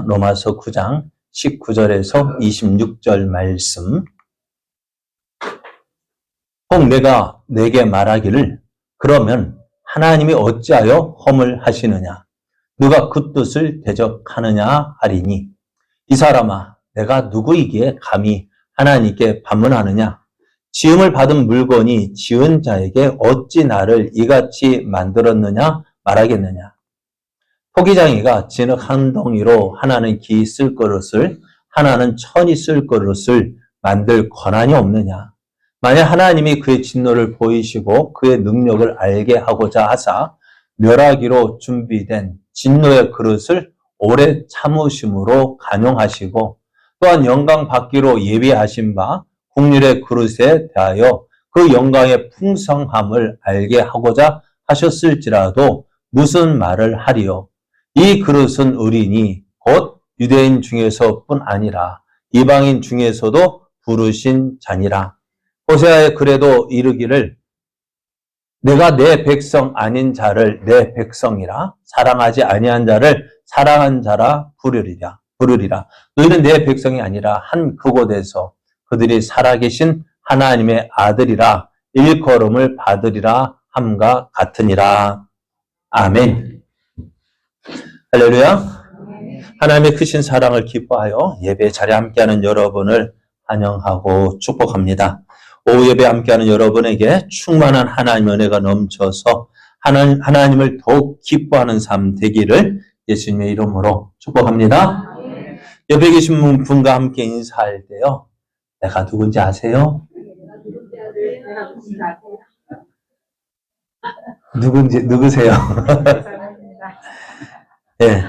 로마서 9장 19절에서 26절 말씀. 혹 내가 내게 말하기를 그러면 하나님이 어찌하여 험을 하시느냐? 누가 그 뜻을 대적하느냐 하리니 이 사람아 내가 누구이기에 감히 하나님께 반문하느냐? 지음을 받은 물건이 지은 자에게 어찌 나를 이같이 만들었느냐 말하겠느냐? 토기장이가 진흙 한 덩이로 하나는 기 쓸 그릇을 하나는 천이 쓸 그릇을 만들 권한이 없느냐? 만약 하나님이 그의 진노를 보이시고 그의 능력을 알게 하고자 하사 멸하기로 준비된 진노의 그릇을 오래 참으심으로 간용하시고 또한 영광 받기로 예비하신 바 국률의 그릇에 대하여 그 영광의 풍성함을 알게 하고자 하셨을지라도 무슨 말을 하리요? 이 그릇은 의리니 곧 유대인 중에서뿐 아니라 이방인 중에서도 부르신 자니라. 호세아의 글에도 이르기를 내가 내 백성 아닌 자를 내 백성이라 사랑하지 아니한 자를 사랑한 자라 부르리라. 너희는 내 백성이 아니라 한 그곳에서 그들이 살아계신 하나님의 아들이라 일컬음을 받으리라 함과 같으니라. 아멘. 할렐루야. 하나님의 크신 사랑을 기뻐하여 예배 자리에 함께하는 여러분을 환영하고 축복합니다. 오후 예배 함께하는 여러분에게 충만한 하나님의 은혜가 넘쳐서 하나님을 더욱 기뻐하는 삶 되기를 예수님의 이름으로 축복합니다. 옆에 계신 분과 함께 인사할 때요. 내가 누군지 아세요? 누구세요? 예.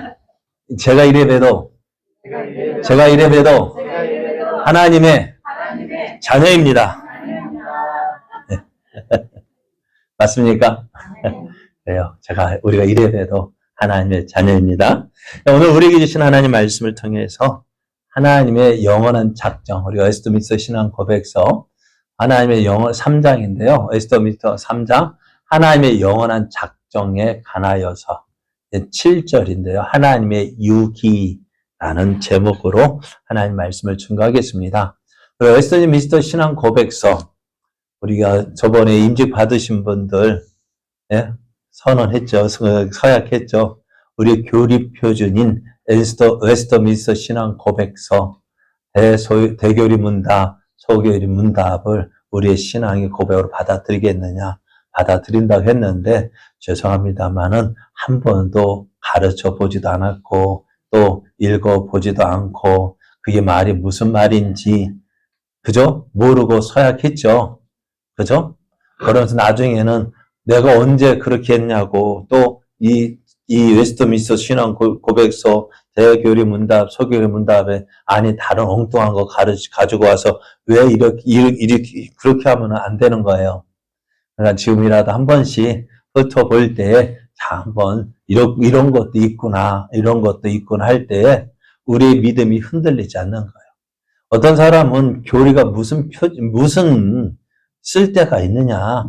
제가 이래봬도 하나님의 자녀입니다. 맞습니까? 그래요. 우리가 이래봬도 하나님의 자녀입니다. 오늘 우리에게 주신 하나님 말씀을 통해서 하나님의 영원한 작정, 우리가 웨스트민스터 신앙 고백서 하나님의 3장인데요. 웨스트민스터 3장 하나님의 영원한 작정에 관하여서 7절인데요. 하나님의 유기라는 제목으로 하나님 말씀을 증거하겠습니다. 웨스트민스터 신앙 고백서 우리가 저번에 임직 받으신 분들 선언했죠. 서약했죠. 우리 교리 표준인 웨스트민스터 신앙 고백서 대교리 문답, 소교리 문답을 우리의 신앙의 고백으로 받아들이겠느냐? 받아들인다고 했는데 죄송합니다만은 한 번도 가르쳐 보지도 않았고 또 읽어 보지도 않고 그게 말이 무슨 말인지 그죠? 모르고 서약했죠. 그죠? 그러면서 나중에는 내가 언제 그렇게 했냐고 또 이 웨스트민스터 신앙 고백서 대교리 문답, 소교리 문답에 아니 다른 엉뚱한 거 가지고 와서 왜 이렇게 그렇게 하면 안 되는 거예요. 그러니까 지금이라도 한 번씩 훑어볼 때에 자, 한번 이런 것도 있구나, 이런 것도 있구나 할 때에 우리의 믿음이 흔들리지 않는 거예요. 어떤 사람은 교리가 무슨 쓸데가 있느냐.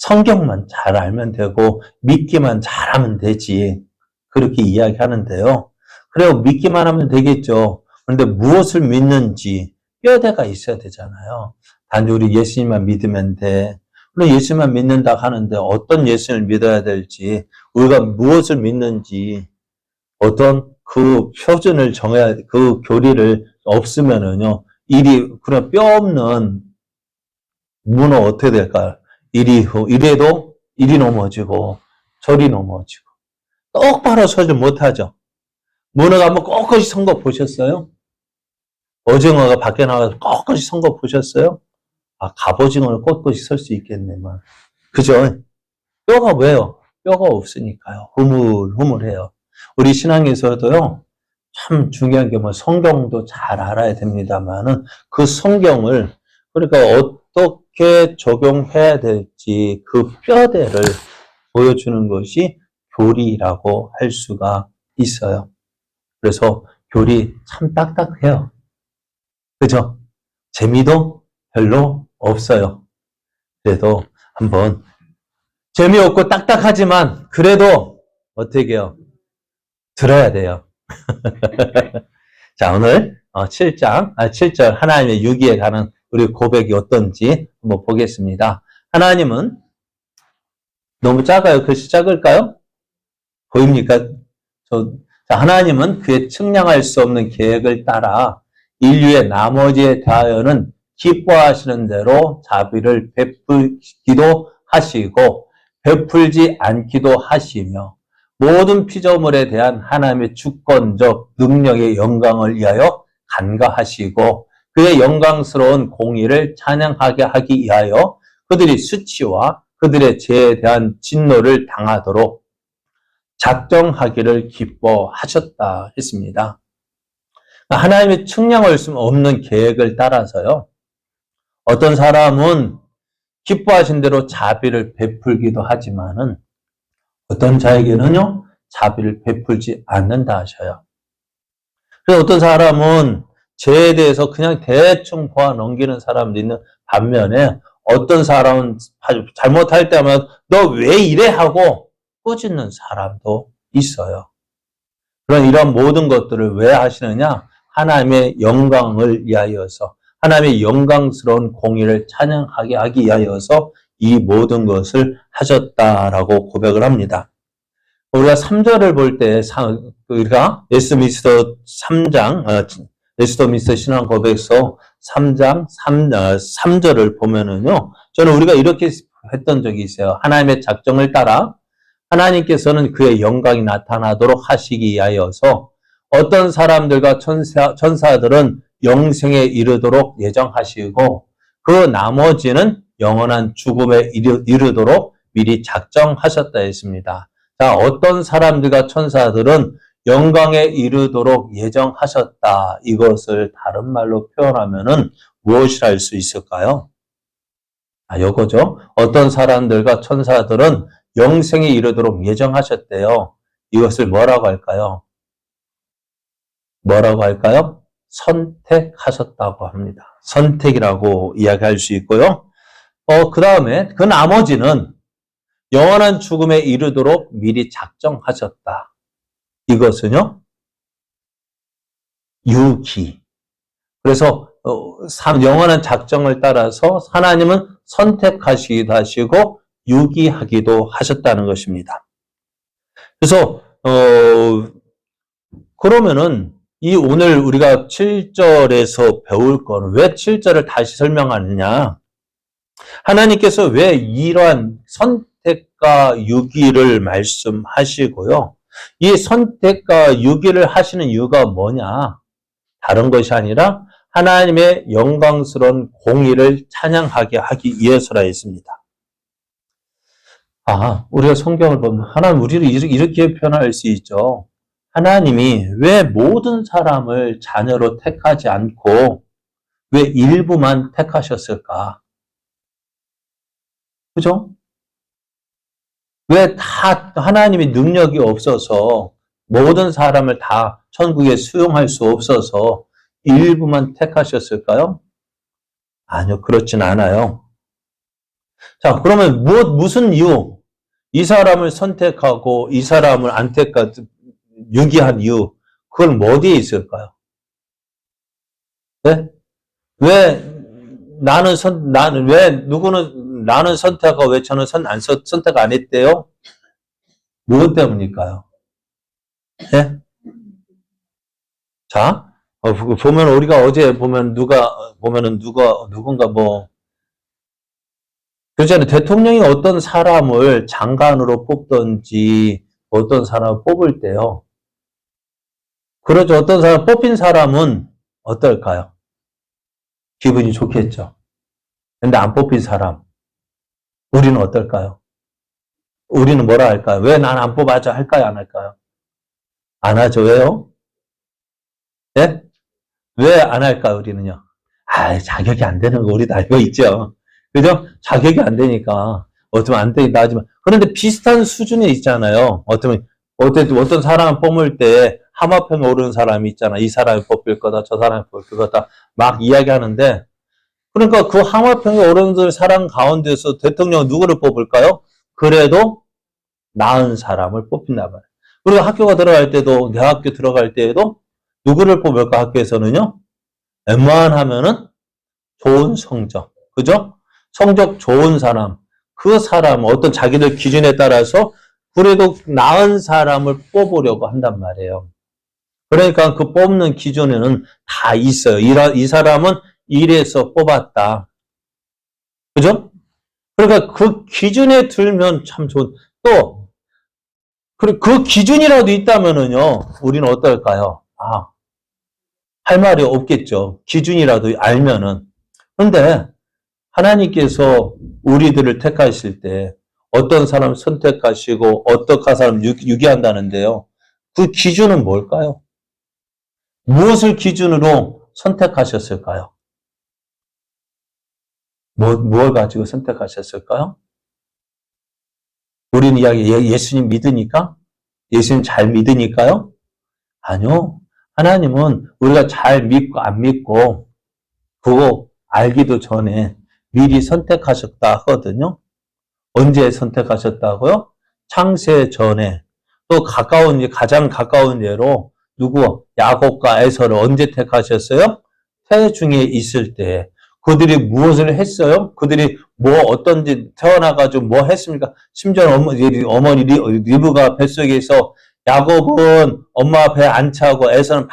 성경만 잘 알면 되고 믿기만 잘하면 되지. 그렇게 이야기하는데요. 그래요. 믿기만 하면 되겠죠. 그런데 무엇을 믿는지 뼈대가 있어야 되잖아요. 단지 우리 예수님만 믿으면 돼. 물론 예수님만 믿는다 하는데 어떤 예수님을 믿어야 될지 우리가 무엇을 믿는지 어떤 그 표준을 정해야 그 교리를 없으면은요. 그런 뼈 없는 문어 어떻게 될까요? 이래도 이리 넘어지고 저리 넘어지고 똑바로 서지 못하죠. 문어가 한번 꼿꼿이 선 거 보셨어요? 오징어가 밖에 나가서 꼿꼿이 선 거 보셨어요? 아, 갑오징어는 꼿꼿이 설 수 있겠네만. 그죠? 뼈가 왜요? 뼈가 없으니까요. 흐물흐물해요. 우리 신앙에서도요, 참 중요한 게 성경도 잘 알아야 됩니다만은 그 성경을, 그러니까 어떻게 적용해야 될지 그 뼈대를 보여주는 것이 교리라고 할 수가 있어요. 그래서 교리 참 딱딱해요. 그죠? 재미도 별로 없어요. 그래도 한번 재미없고 딱딱하지만 그래도 어떻게 해요? 들어야 돼요. 자, 오늘 7절 하나님의 유기에 관한 우리 고백이 어떤지 한번 보겠습니다. 하나님은 너무 작아요. 글씨 작을까요? 보입니까? 자, 하나님은 그의 측량할 수 없는 계획을 따라 인류의 나머지에 대하여는 기뻐하시는 대로 자비를 베풀기도 하시고 베풀지 않기도 하시며 모든 피조물에 대한 하나님의 주권적 능력의 영광을 위하여 간과하시고 그의 영광스러운 공의를 찬양하게 하기 위하여 그들이 수치와 그들의 죄에 대한 진노를 당하도록 작정하기를 기뻐하셨다 했습니다. 하나님의 측량할 수 없는 계획을 따라서요. 어떤 사람은 기뻐하신 대로 자비를 베풀기도 하지만은 어떤 자에게는요, 자비를 베풀지 않는다 하셔요. 그래서 어떤 사람은 죄에 대해서 그냥 대충 보아 넘기는 사람도 있는 반면에 어떤 사람은 잘못할 때마다 너 왜 이래 하고 꾸짖는 사람도 있어요. 그런 이런 모든 것들을 왜 하시느냐? 하나님의 영광을 위하여서 하나님의 영광스러운 공의를 찬양하게 하기 위하여서 이 모든 것을 하셨다라고 고백을 합니다. 우리가 3절을 볼 때 우리가 예스미스터 3장 예스미스터 신앙 고백서 3장 3절을 보면은요. 저는 우리가 이렇게 했던 적이 있어요. 하나님의 작정을 따라 하나님께서는 그의 영광이 나타나도록 하시기 위하여서 어떤 사람들과 천사들은 영생에 이르도록 예정하시고 그 나머지는 영원한 죽음에 이르도록 미리 작정하셨다 했습니다. 자, 어떤 사람들과 천사들은 영광에 이르도록 예정하셨다. 이것을 다른 말로 표현하면은 무엇이라 할 수 있을까요? 요거죠. 어떤 사람들과 천사들은 영생에 이르도록 예정하셨대요. 이것을 뭐라고 할까요? 뭐라고 할까요? 선택하셨다고 합니다. 선택이라고 이야기할 수 있고요. 그 다음에 그 나머지는 영원한 죽음에 이르도록 미리 작정하셨다. 이것은요, 유기. 그래서 영원한 작정을 따라서 하나님은 선택하시기도 하시고 유기하기도 하셨다는 것입니다. 그래서 그러면은 이 오늘 우리가 7절에서 배울 거는 왜 7절을 다시 설명하느냐? 하나님께서 왜 이러한 선택과 유기를 말씀하시고요. 이 선택과 유기를 하시는 이유가 뭐냐? 다른 것이 아니라 하나님의 영광스러운 공의를 찬양하게 하기 위해서라 했습니다. 우리가 성경을 보면 하나님 우리를 이렇게 표현할 수 있죠. 하나님이 왜 모든 사람을 자녀로 택하지 않고 왜 일부만 택하셨을까? 그죠? 왜 다 하나님의 능력이 없어서 모든 사람을 다 천국에 수용할 수 없어서 일부만 택하셨을까요? 아니요, 그렇진 않아요. 자, 그러면 무슨 이유? 이 사람을 선택하고 이 사람을 안 택하고 유기한 이유, 그건 어디에 있을까요? 네? 왜 나는 선택하고 왜 저는 선택 안 했대요? 무엇 때문일까요? 네? 자, 보면 우리가 어제 보면 누군가 그렇잖아요. 대통령이 어떤 사람을 장관으로 뽑든지 어떤 사람을 뽑을 때요. 그렇죠. 어떤 사람 뽑힌 사람은 어떨까요? 기분이 좋겠죠. 근데 안 뽑힌 사람, 우리는 어떨까요? 우리는 뭐라 할까요? 왜 난 안 뽑아줘 할까요? 안 할까요? 안 하죠. 왜요? 예? 왜 안 할까요? 우리는요? 자격이 안 되는 거 우리도 알고 있죠. 그죠? 자격이 안 되니까 어쩌면 안 되겠다 하지만 그런데 비슷한 수준에 있잖아요. 어떤 사람을 뽑을 때 하마평에 오르는 사람이 있잖아. 이 사람이 뽑힐 거다, 저 사람이 뽑힐 거다 막 이야기하는데 그러니까 그 하마평에 오르는 사람 가운데서 대통령 누구를 뽑을까요? 그래도 나은 사람을 뽑힌단 말이에요. 우리가 학교가 들어갈 때도, 대학교 들어갈 때에도 누구를 뽑을까, 학교에서는요? 웬만하면은 좋은 성적, 그죠? 성적 좋은 사람, 그 사람, 어떤 자기들 기준에 따라서 그래도 나은 사람을 뽑으려고 한단 말이에요. 그러니까 그 뽑는 기준에는 다 있어요. 이 사람은 이래서 뽑았다. 그죠? 그러니까 그 기준에 들면 참 좋은, 또, 그 기준이라도 있다면은요, 우리는 어떨까요? 할 말이 없겠죠. 기준이라도 알면은. 그런데 하나님께서 우리들을 택하실 때 어떤 사람 선택하시고 어떤 사람 유기한다는데요. 그 기준은 뭘까요? 무엇을 기준으로 선택하셨을까요? 뭘 가지고 선택하셨을까요? 우리는 이야기 예수님 믿으니까? 예수님 잘 믿으니까요? 아니요. 하나님은 우리가 잘 믿고 안 믿고 그거 알기도 전에 미리 선택하셨다 하거든요. 언제 선택하셨다고요? 창세 전에. 또 가장 가까운 예로 누구? 야곱과 에서를 언제 택하셨어요? 태중에 있을 때. 그들이 무엇을 했어요? 그들이 어떤지 태어나가지고 뭐 했습니까? 심지어 어머니 리브가 뱃속에서 야곱은 엄마 배 안 차고 에서는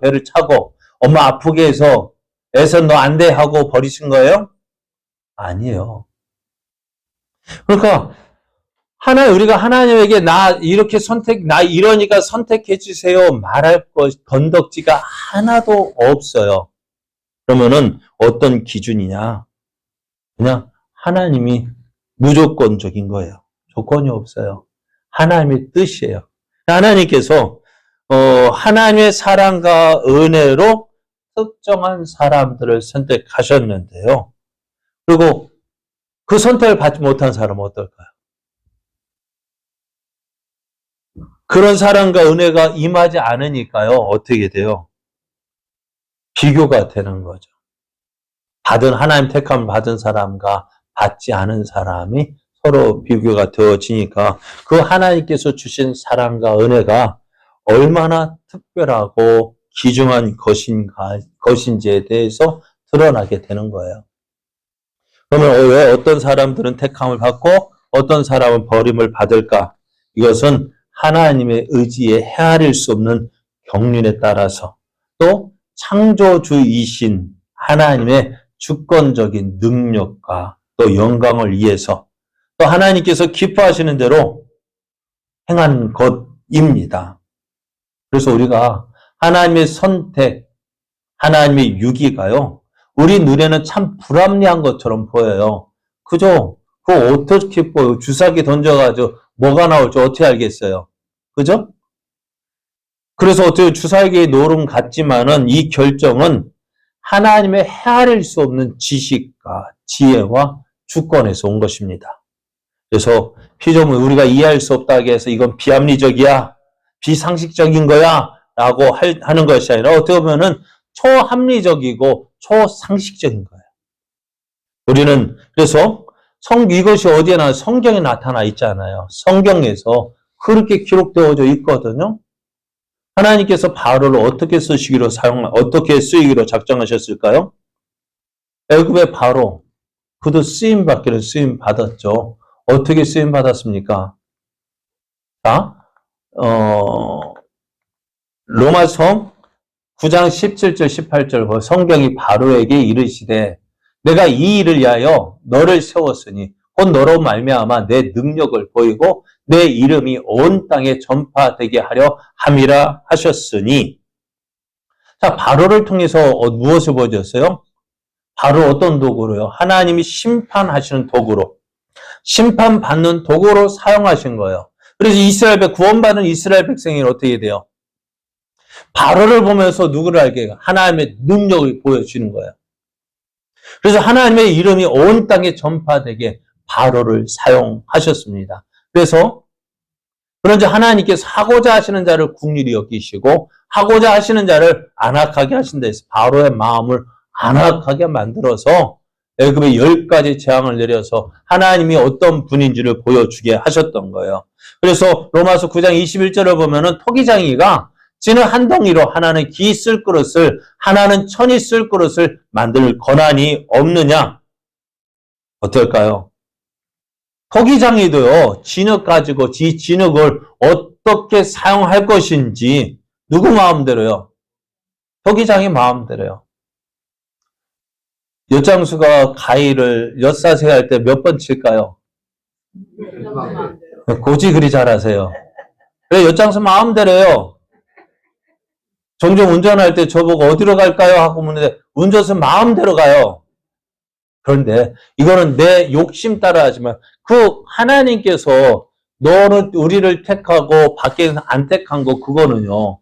배를 차고 엄마 아프게 해서 에서는 너 안 돼 하고 버리신 거예요? 아니에요. 그러니까 우리가 하나님에게 나 이러니까 선택해 주세요 말할 건덕지가 하나도 없어요. 그러면은 어떤 기준이냐? 그냥 하나님이 무조건적인 거예요. 조건이 없어요. 하나님의 뜻이에요. 하나님께서 하나님의 사랑과 은혜로 특정한 사람들을 선택하셨는데요. 그리고 그 선택을 받지 못한 사람은 어떨까요? 그런 사랑과 은혜가 임하지 않으니까요. 어떻게 돼요? 비교가 되는 거죠. 하나님 택함을 받은 사람과 받지 않은 사람이 서로 비교가 되어지니까 그 하나님께서 주신 사랑과 은혜가 얼마나 특별하고 귀중한 것인지에 대해서 드러나게 되는 거예요. 그러면 왜 어떤 사람들은 택함을 받고 어떤 사람은 버림을 받을까? 이것은 하나님의 의지에 헤아릴 수 없는 경륜에 따라서 또 창조주이신 하나님의 주권적인 능력과 또 영광을 위해서 또 하나님께서 기뻐하시는 대로 행한 것입니다. 그래서 우리가 하나님의 선택, 하나님의 유기가요. 우리 눈에는 참 불합리한 것처럼 보여요. 그죠? 그거 어떻게 보여? 주사기 던져가지고 뭐가 나올지 어떻게 알겠어요? 그죠? 그래서 어떻게 주사기의 노름 같지만은 이 결정은 하나님의 헤아릴 수 없는 지식과 지혜와 주권에서 온 것입니다. 그래서 피조물 우리가 이해할 수 없다고 해서 이건 비합리적이야, 비상식적인 거야 라고 하는 것이 아니라 어떻게 보면은 초합리적이고 초상식적인 거예요. 우리는 그래서 이것이 어디에 성경에 나타나 있잖아요. 성경에서 그렇게 기록되어져 있거든요. 하나님께서 바로를 어떻게 쓰이기로 작정하셨을까요? 애굽의 바로 그도 쓰임 받았죠. 어떻게 쓰임 받았습니까? 자, 로마서 9장 17절 18절 성경이 바로에게 이르시되 내가 이 일을 위하여 너를 세웠으니 곧 너로 말미암아 내 능력을 보이고 내 이름이 온 땅에 전파되게 하려 함이라 하셨으니. 자, 바로를 통해서 무엇을 보여줬어요? 바로 어떤 도구로요? 하나님이 심판하시는 도구로, 심판받는 도구로 사용하신 거예요. 그래서 구원받은 이스라엘 백성이 어떻게 돼요? 바로를 보면서 누구를 알게 해요? 하나님의 능력을 보여주는 거예요. 그래서 하나님의 이름이 온 땅에 전파되게 바로를 사용하셨습니다. 그런지 하나님께서 하고자 하시는 자를 긍휼히 여기시고 하고자 하시는 자를 안악하게 하신다 해서 바로의 마음을 안악하게 만들어서 애굽에 10가지 재앙을 내려서 하나님이 어떤 분인지를 보여주게 하셨던 거예요. 그래서 로마서 9장 21절을 보면은 토기장이가 지는 한 덩이로 하나는 기 쓸 그릇을 하나는 천이 쓸 그릇을 만들 권한이 없느냐? 어떨까요? 토기장이도요, 진흙 가지고 지 진흙을 어떻게 사용할 것인지 누구 마음대로요? 토기장이 마음대로요. 엿장수가 가위를 엿사세 할 때 몇 번 칠까요? 고지 그리 잘하세요. 그래, 엿장수 마음대로요. 종종 운전할 때 저보고 어디로 갈까요? 하고 묻는데 운전은 마음대로 가요. 그런데 이거는 내 욕심 따라 하지만 그 하나님께서 너는 우리를 택하고 밖에서 안 택한 거 그거는요.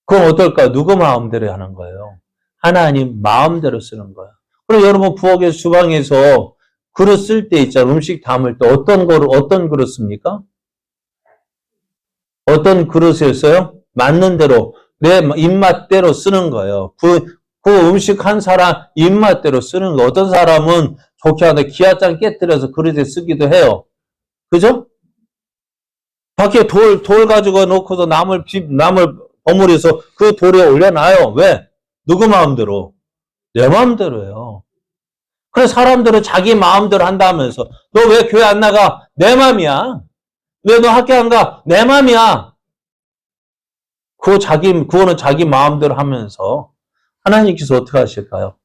그건 어떨까? 누구 마음대로 하는 거예요? 하나님 마음대로 쓰는 거예요. 그리고 여러분 부엌에서 주방에서 그릇 쓸 때 있잖아요. 음식 담을 때 어떤 그릇 씁니까? 어떤 그릇을 써요? 맞는 대로 내 입맛대로 쓰는 거예요. 그 음식 한 사람 입맛대로 쓰는 거. 어떤 사람은 좋게 하는데 기아장 깨뜨려서 그릇에 쓰기도 해요. 그죠? 밖에 돌 가지고 놓고서 남을 버무려서 그 돌에 올려놔요. 왜? 누구 마음대로? 내 마음대로예요. 그래서 사람들은 자기 마음대로 한다면서 너 왜 교회 안 나가? 내 마음이야. 왜 너 학교 안 가? 내 마음이야. 그거는 자기 마음대로 하면서 하나님께서 어떻게 하실까요?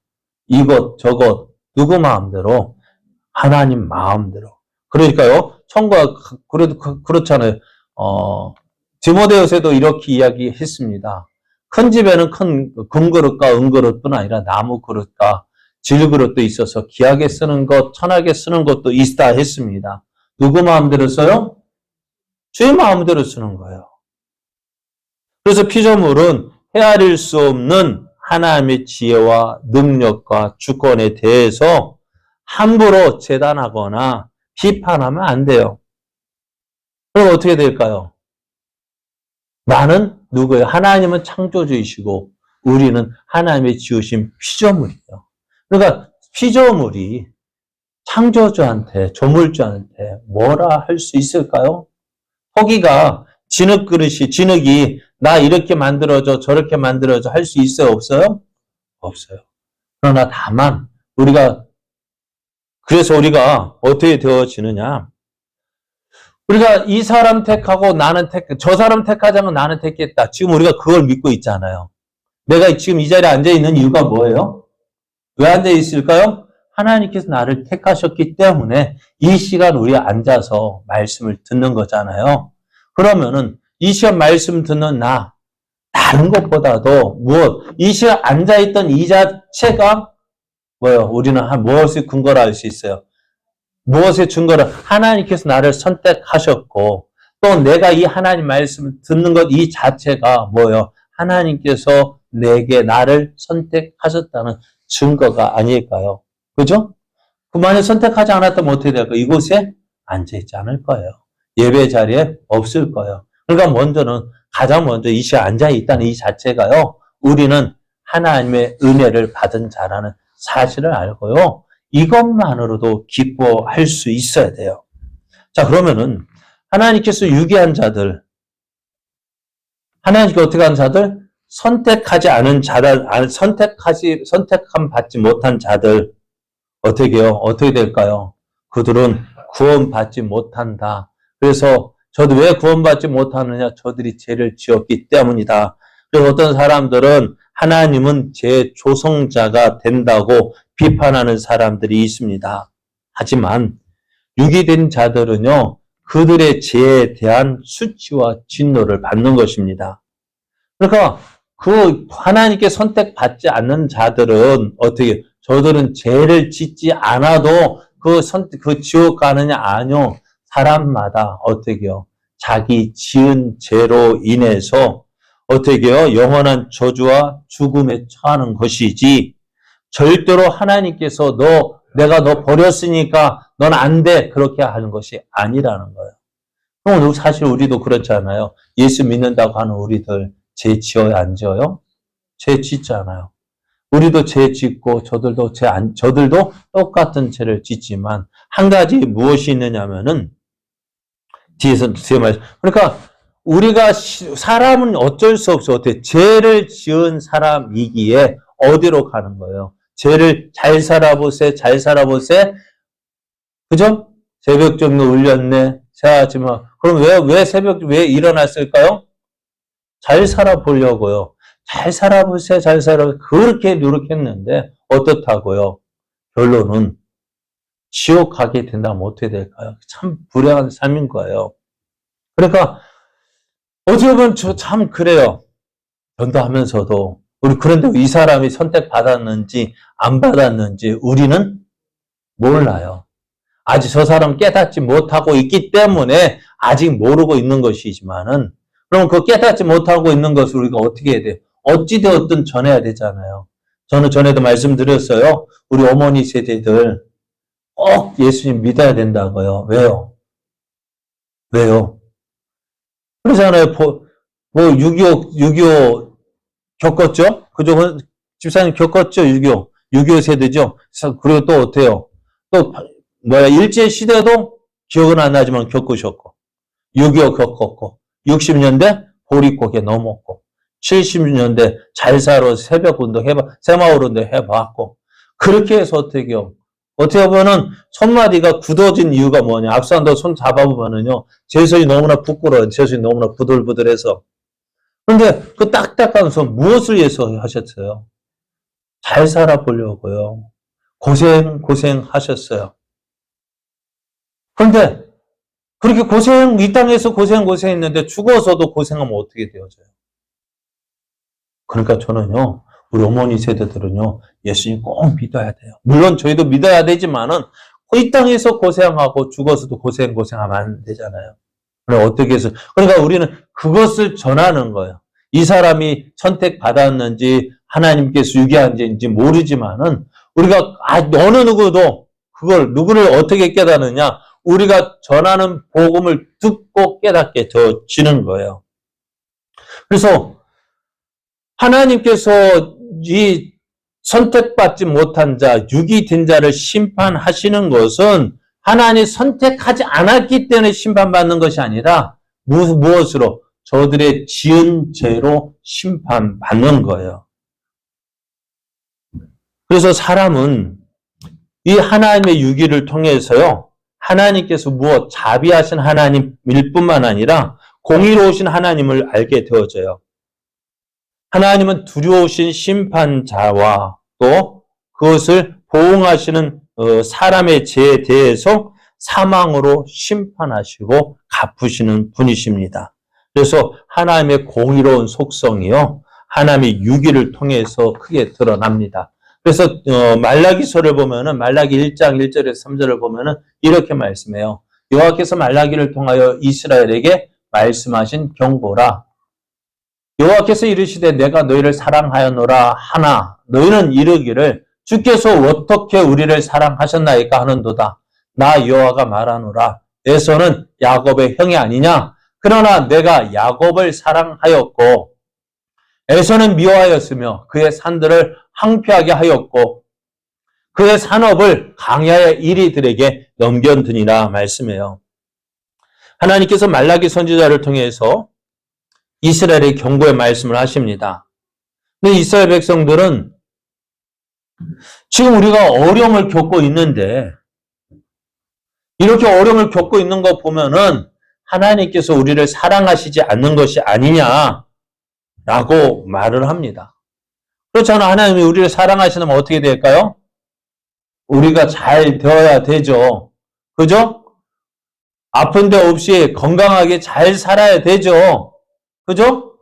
이것 저것 누구 마음대로? 하나님 마음대로. 그러니까요. 청구가 그래도 그렇잖아요. 디모데후서에도 이렇게 이야기했습니다. 큰 집에는 큰 금그릇과 은그릇뿐 아니라 나무 그릇과 질그릇도 있어서 귀하게 쓰는 것, 천하게 쓰는 것도 있다 했습니다. 누구 마음대로 써요? 주의 마음대로 쓰는 거예요. 그래서 피조물은 헤아릴 수 없는 하나님의 지혜와 능력과 주권에 대해서 함부로 재단하거나 비판하면 안 돼요. 그럼 어떻게 될까요? 나는 누구예요? 하나님은 창조주이시고 우리는 하나님의 지으신 피조물이에요. 그러니까 피조물이 창조주한테, 조물주한테 뭐라 할 수 있을까요? 토기가 진흙이 나 이렇게 만들어줘, 저렇게 만들어줘 할 수 있어요? 없어요? 없어요. 그러나 다만 그래서 우리가 어떻게 되어지느냐? 우리가 이 사람 택하고 저 사람 택하자면 나는 택했다. 지금 우리가 그걸 믿고 있잖아요. 내가 지금 이 자리에 앉아 있는 이유가 뭐예요? 왜 앉아 있을까요? 하나님께서 나를 택하셨기 때문에 이 시간 우리 앉아서 말씀을 듣는 거잖아요. 그러면은 이 시간 말씀 듣는 다른 것보다도 이 시간 앉아있던 이 자체가 뭐예요? 우리는 무엇의 근거로 알 수 있어요? 무엇의 증거를 하나님께서 나를 선택하셨고 또 내가 이 하나님 말씀을 듣는 것 이 자체가 뭐예요? 하나님께서 나를 선택하셨다는 증거가 아닐까요? 그죠? 만약 선택하지 않았다면 어떻게 될까요? 이곳에 앉아있지 않을 거예요. 예배 자리에 없을 거예요. 그러니까 가장 먼저 이 시간에 앉아있다는 이 자체가요. 우리는 하나님의 은혜를 받은 자라는 사실을 알고요. 이것만으로도 기뻐할 수 있어야 돼요. 자, 그러면은 하나님께서 유기한 자들, 하나님께 어떻게 한 자들? 선택하지 않은 자들, 선택함 받지 못한 자들, 어떻게 해요? 어떻게 될까요? 그들은 구원받지 못한다. 그래서 저도 왜 구원받지 못하느냐? 저들이 죄를 지었기 때문이다. 그래서 어떤 사람들은 하나님은 제 조성자가 된다고 비판하는 사람들이 있습니다. 하지만 유기된 자들은요, 그들의 죄에 대한 수치와 진노를 받는 것입니다. 그러니까 하나님께 선택받지 않는 자들은 저들은 죄를 짓지 않아도 그 지옥 가느냐? 아니요. 사람마다 자기 지은 죄로 인해서 영원한 저주와 죽음에 처하는 것이지, 절대로 하나님께서 내가 너 버렸으니까 넌 안 돼. 그렇게 하는 것이 아니라는 거예요. 그럼 사실 우리도 그렇잖아요. 예수 믿는다고 하는 우리들 죄 지어요? 안 지어요? 죄 짓잖아요. 우리도 죄 짓고 저들도 똑같은 죄를 짓지만 한 가지 무엇이 있느냐면은 뒤에 말. 그러니까 우리가 사람은 어쩔 수 없어. 어때? 죄를 지은 사람이기에 어디로 가는 거예요? 죄를 잘 살아보세, 잘 살아보세. 그죠? 새벽 정도 울렸네. 새하지만 그럼 왜 왜 일어났을까요? 잘 살아보려고요. 잘 살아보세요. 잘 살아. 그렇게 노력했는데 어떻다고요? 결론은 지옥 가게 된다면 어떻게 될까요? 참 불행한 삶인 거예요. 그러니까 어떻게 보면 참 그래요. 전도하면서도 우리 그런데 이 사람이 선택받았는지 안 받았는지 우리는 몰라요. 아직 저 사람 깨닫지 못하고 있기 때문에 아직 모르고 있는 것이지만은 그럼 그 깨닫지 못하고 있는 것을 우리가 어떻게 해야 돼요? 어찌되었든 전해야 되잖아요. 저는 전에도 말씀드렸어요. 우리 어머니 세대들 꼭 예수님 믿어야 된다고요. 왜요? 왜요? 그러잖아요. 뭐 6.25 겪었죠? 그죠? 집사님 겪었죠? 6.25 세대죠? 그리고 또 어때요? 또 일제시대도 기억은 안 나지만 겪으셨고 6.25 겪었고 60년대 보릿고개 넘었고 70년대 잘 살아 새벽운동 새마을운동 해봤고 그렇게 해서 어떻게 보면은 손마디가 굳어진 이유가 뭐냐? 앞선도 손 잡아보면은요 제 손이 너무나 부끄러워요. 제 손이 너무나 부들부들해서. 그런데 그 딱딱한 손 무엇을 위해서 하셨어요? 잘 살아보려고요. 고생하셨어요. 그런데 그렇게 이 땅에서 고생했는데 죽어서도 고생하면 어떻게 되어져요? 그러니까 저는요, 우리 어머니 세대들은요, 예수님 꼭 믿어야 돼요. 물론 저희도 믿어야 되지만은, 이 땅에서 고생하고 죽어서도 고생하면 안 되잖아요. 그럼 어떻게 해서, 그러니까 우리는 그것을 전하는 거예요. 이 사람이 선택받았는지, 하나님께서 유기한지 모르지만은, 우리가, 어느 누구도 누구를 어떻게 깨닫느냐, 우리가 전하는 복음을 듣고 깨닫게 되어지는 거예요. 그래서, 하나님께서 이 선택받지 못한 자, 유기된 자를 심판하시는 것은 하나님이 선택하지 않았기 때문에 심판받는 것이 아니라 무엇으로? 저들의 지은 죄로 심판받는 거예요. 그래서 사람은 이 하나님의 유기를 통해서요. 하나님께서 자비하신 하나님일 뿐만 아니라 공의로우신 하나님을 알게 되어져요. 하나님은 두려우신 심판자와 또 그것을 보응하시는 사람의 죄에 대해서 사망으로 심판하시고 갚으시는 분이십니다. 그래서 하나님의 공의로운 속성이요. 하나님의 유기를 통해서 크게 드러납니다. 그래서 말라기서를 보면은 말라기 1장 1절에서 3절을 보면은 이렇게 말씀해요. 여호와께서 말라기를 통하여 이스라엘에게 말씀하신 경고라. 여호와께서 이르시되 내가 너희를 사랑하였노라 하나 너희는 이르기를 주께서 어떻게 우리를 사랑하셨나이까 하는도다. 나 여호와가 말하노라. 에서는 야곱의 형이 아니냐? 그러나 내가 야곱을 사랑하였고 에서는 미워하였으며 그의 산들을 황폐하게 하였고 그의 산업을 강야의 이리들에게 넘겨드니라 말씀해요. 하나님께서 말라기 선지자를 통해서 이스라엘의 경고의 말씀을 하십니다. 근데 이스라엘 백성들은 지금 우리가 어려움을 겪고 있는데 이렇게 어려움을 겪고 있는 거 보면은 하나님께서 우리를 사랑하시지 않는 것이 아니냐라고 말을 합니다. 그렇잖아. 하나님이 우리를 사랑하시면 어떻게 될까요? 우리가 잘 되어야 되죠. 그죠? 아픈 데 없이 건강하게 잘 살아야 되죠. 그죠?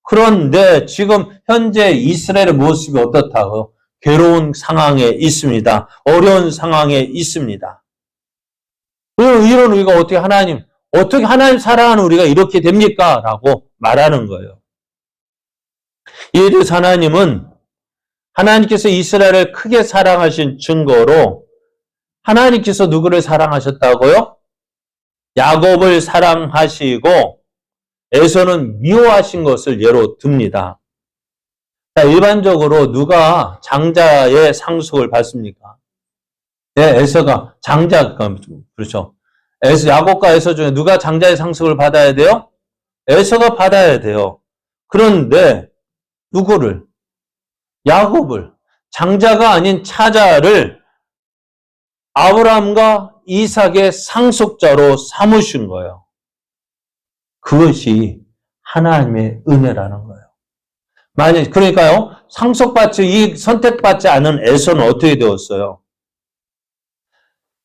그런데 지금 현재 이스라엘의 모습이 어떻다고요? 괴로운 상황에 있습니다. 어려운 상황에 있습니다. 이런 우리가 어떻게 하나님 사랑하는 우리가 이렇게 됩니까? 라고 말하는 거예요. 이에 대해서 하나님께서 이스라엘을 크게 사랑하신 증거로 하나님께서 누구를 사랑하셨다고요? 야곱을 사랑하시고 에서는 미워하신 것을 예로 듭니다. 자, 일반적으로 누가 장자의 상속을 받습니까? 네, 에서가 장자, 그렇죠. 야곱과 에서 중에 누가 장자의 상속을 받아야 돼요? 에서가 받아야 돼요. 그런데 누구를? 야곱을, 장자가 아닌 차자를 아브라함과 이삭의 상속자로 삼으신 거예요. 그것이 하나님의 은혜라는 거예요. 그러니까요, 선택받지 않은 에서는 어떻게 되었어요?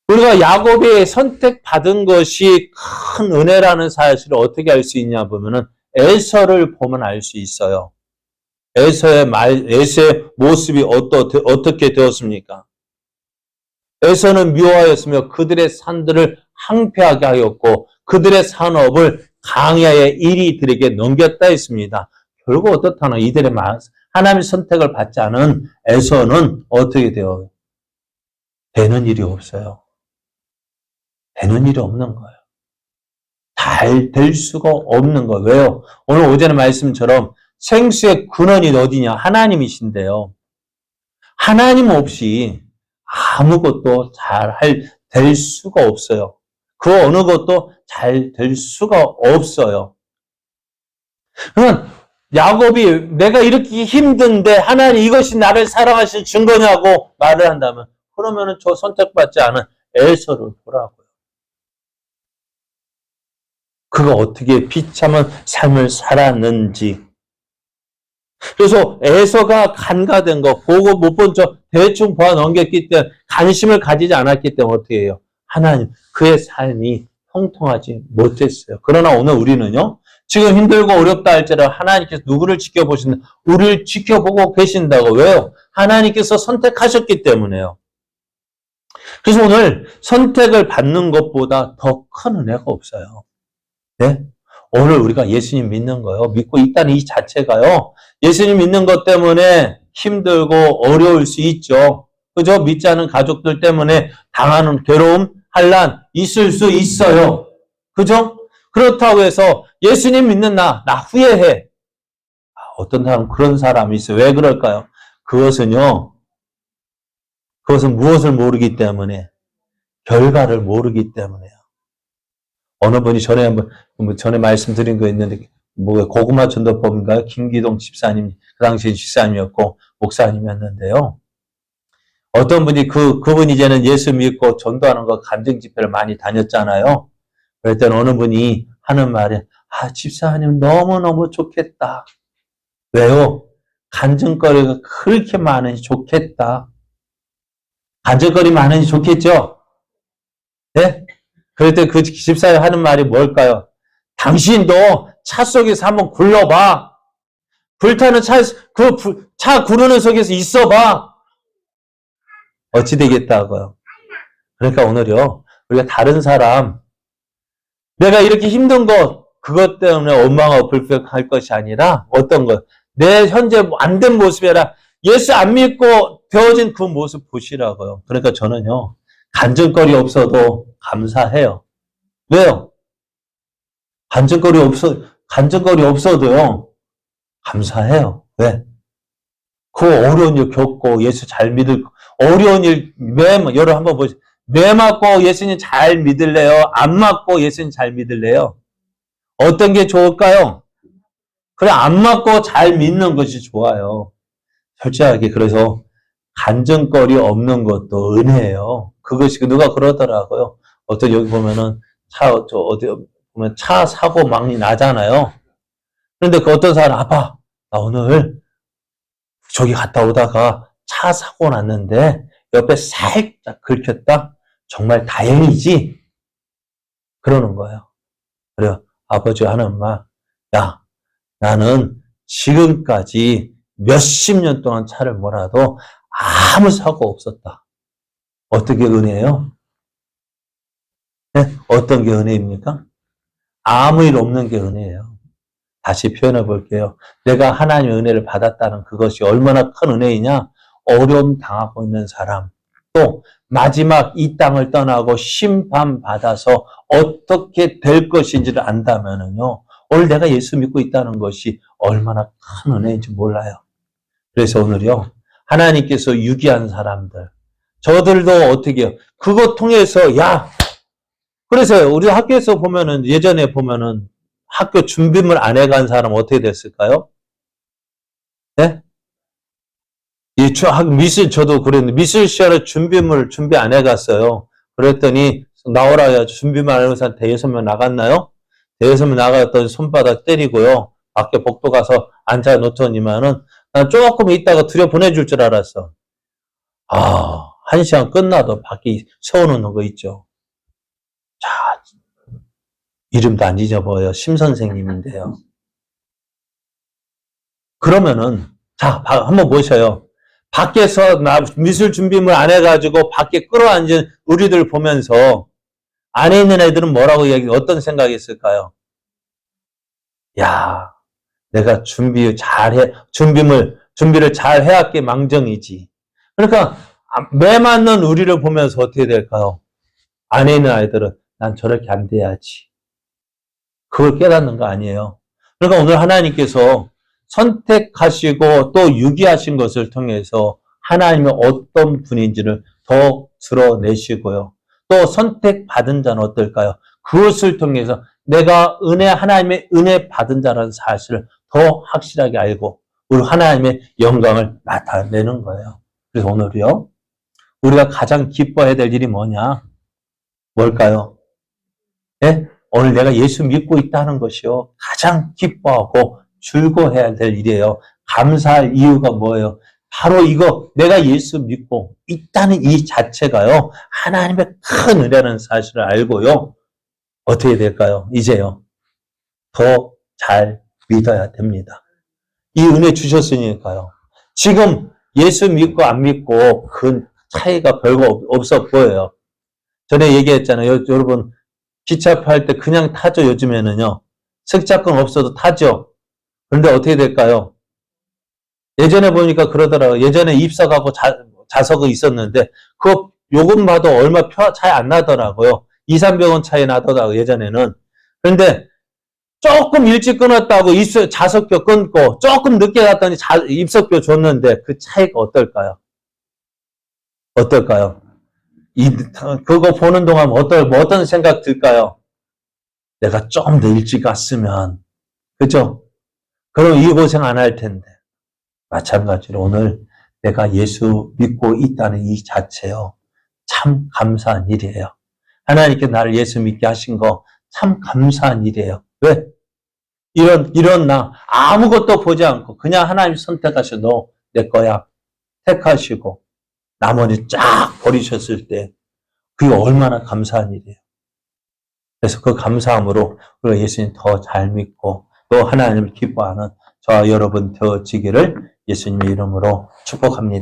우리가 야곱이 선택받은 것이 큰 은혜라는 사실을 어떻게 알 수 있냐 보면은 에서를 보면 알 수 있어요. 에서의 모습이 어떻게 되었습니까? 에서는 미워하였으며 그들의 산들을 항폐하게 하였고 그들의 산업을 강야의 이리들에게 넘겼다 했습니다. 결국 어떻다나 이들의 하나님의 선택을 받지 않은 에서는 어떻게 되어요? 되는 일이 없어요. 되는 일이 없는 거예요. 잘 될 수가 없는 거예요. 왜요? 오늘 오전의 말씀처럼 생수의 근원이 어디냐? 하나님이신데요. 하나님 없이 아무것도 될 수가 없어요. 그 어느 것도 잘 될 수가 없어요. 그러면 야곱이 내가 이렇게 힘든데 하나님 이것이 나를 사랑하실 증거냐고 말을 한다면 그러면은 저 선택받지 않은 에서를 보라고요. 그가 어떻게 비참한 삶을 살았는지. 그래서 에서가 간과된 거, 보고 못 본 척 대충 보아 넘겼기 때문에 관심을 가지지 않았기 때문에 어떻게 해요? 하나님, 그의 삶이 형통하지 못했어요. 그러나 오늘 우리는요, 지금 힘들고 어렵다 할지라도 하나님께서 누구를 지켜보신다? 우리를 지켜보고 계신다고. 왜요? 하나님께서 선택하셨기 때문에요. 그래서 오늘 선택을 받는 것보다 더 큰 은혜가 없어요. 네? 오늘 우리가 예수님 믿는 거요. 믿고 있다는 이 자체가요. 예수님 믿는 것 때문에 힘들고 어려울 수 있죠. 그죠? 믿지 않은 가족들 때문에 당하는 괴로움, 환난 있을 수 있어요. 그죠? 그렇다고 해서 예수님 믿는 나 후회해. 어떤 사람 그런 사람이 있어요. 왜 그럴까요? 그것은 무엇을 모르기 때문에 결과를 모르기 때문에요. 어느 분이 전에 말씀드린 거 있는데, 고구마 전도법인가요? 김기동 집사님, 그 당시에 집사님이었고, 목사님이었는데요. 어떤 분이, 그분이 이제는 예수 믿고 전도하는 거 간증 집회를 많이 다녔잖아요. 그럴 때는 어느 분이 하는 말이, 집사님 너무너무 좋겠다. 왜요? 간증거리가 그렇게 많으니 좋겠다. 간증거리 많으니 좋겠죠? 네? 그럴 때 그 집사님 하는 말이 뭘까요? 당신도 차 속에서 한번 굴러봐. 불타는 차 구르는 속에서 있어봐. 어찌 되겠다고요. 그러니까 오늘요, 우리가 다른 사람, 내가 이렇게 힘든 그것 때문에 원망하고 불평할 것이 아니라 어떤 것, 내 현재 안 된 모습이 아니라 예수 안 믿고 되어진 그 모습 보시라고요. 그러니까 저는요, 간증거리 없어도 감사해요. 왜요? 간증거리 없어도요, 감사해요. 왜? 그 어려운 일 겪고 예수 잘 어려운 일, 여러분 한번 보세요. 매 맞고 예수님 잘 믿을래요? 안 맞고 예수님 잘 믿을래요? 어떤 게 좋을까요? 그래, 안 맞고 잘 믿는 것이 좋아요. 솔직하게, 그래서 간증거리 없는 것도 은혜예요. 그것이 누가 그러더라고요. 여기 보면은 어디 보면 차 사고 막 나잖아요. 그런데 어떤 사람, 아빠, 나 오늘 저기 갔다 오다가 차 사고 났는데 옆에 살짝 긁혔다? 정말 다행이지? 그러는 거예요. 그래요. 아버지가 하는 말, 야, 나는 지금까지 몇십 년 동안 차를 몰아도 아무 사고 없었다. 어떻게 은혜예요? 네? 어떤 게 은혜입니까? 아무 일 없는 게 은혜예요. 다시 표현해 볼게요. 내가 하나님의 은혜를 받았다는 그것이 얼마나 큰 은혜이냐? 어려움 당하고 있는 사람, 또 마지막 이 땅을 떠나고 심판받아서 어떻게 될 것인지를 안다면은요, 오늘 내가 예수 믿고 있다는 것이 얼마나 큰 은혜인지 몰라요. 그래서 오늘요, 하나님께서 유기한 사람들, 저들도 어떻게 해요? 그거 통해서, 그래서 우리 학교에서 보면은, 예전에 보면은 학교 준비물 안 해간 사람 어떻게 됐을까요? 네? 저도 그랬는데, 미술 시절에 준비물 준비 안 해갔어요. 그랬더니, 나오라 해가지고 준비물 안 해서 한 대여섯 명 나갔나요? 대여섯 명 나갔더니 손바닥 때리고요. 밖에 복도 가서 앉아 놓더니만은, 난 조금 있다가 들여보내줄 줄 알았어. 한 시간 끝나도 밖에 세워놓는 거 있죠. 자, 이름도 안 잊어버려요. 심 선생님인데요. 그러면은, 자, 한번 보셔요. 밖에서 미술 준비물 안 해가지고 밖에 끌어앉은 우리들 보면서 안에 있는 애들은 뭐라고 어떤 생각이 있을까요? 야, 내가 준비를 잘 해왔기 망정이지. 그러니까, 매 맞는 우리를 보면서 어떻게 될까요? 안에 있는 아이들은 난 저렇게 안 돼야지. 그걸 깨닫는 거 아니에요. 그러니까 오늘 하나님께서 선택하시고 또 유기하신 것을 통해서 하나님의 어떤 분인지를 더 드러내시고요. 또 선택받은 자는 어떨까요? 그것을 통해서 내가 하나님의 은혜 받은 자라는 사실을 더 확실하게 알고 우리 하나님의 영광을 나타내는 거예요. 그래서 오늘요, 우리가 가장 기뻐해야 될 일이 뭐냐? 뭘까요? 네? 오늘 내가 예수 믿고 있다는 것이요. 가장 기뻐하고 즐거워해야 될 일이에요. 감사할 이유가 뭐예요? 바로 이거, 내가 예수 믿고 있다는 이 자체가요. 하나님의 큰 은혜라는 사실을 알고요. 어떻게 될까요? 이제요. 더 잘 믿어야 됩니다. 이 은혜 주셨으니까요. 지금 예수 믿고 안 믿고 그 차이가 별거 없어 보여요. 전에 얘기했잖아요. 여러분, 기차표 할 때 그냥 타죠, 요즘에는요. 승차권 없어도 타죠. 그런데 어떻게 될까요? 예전에 보니까 그러더라고요. 예전에 입석하고 좌석이 있었는데, 그거 요금 봐도 얼마 차이 안 나더라고요. 2, 300원 차이 나더라고요, 예전에는. 그런데 조금 일찍 끊었다고 좌석표 끊고, 조금 늦게 갔더니 입석표 줬는데, 그 차이가 어떨까요? 어떨까요? 그거 보는 동안 어떤 생각 들까요? 내가 좀 더 일찍 갔으면, 그죠? 그럼 이 고생 안 할 텐데. 마찬가지로 오늘 내가 예수 믿고 있다는 이 자체요. 참 감사한 일이에요. 하나님께 나를 예수 믿게 하신 거 참 감사한 일이에요. 왜? 이런 나 아무것도 보지 않고 그냥 하나님 선택하셔. 너 내 거야. 택하시고 나머지 쫙 버리셨을 때 그게 얼마나 감사한 일이에요. 그래서 그 감사함으로 우리가 예수님 더 잘 믿고 또 하나님을 기뻐하는 저와 여러분 되어지기를 예수님의 이름으로 축복합니다.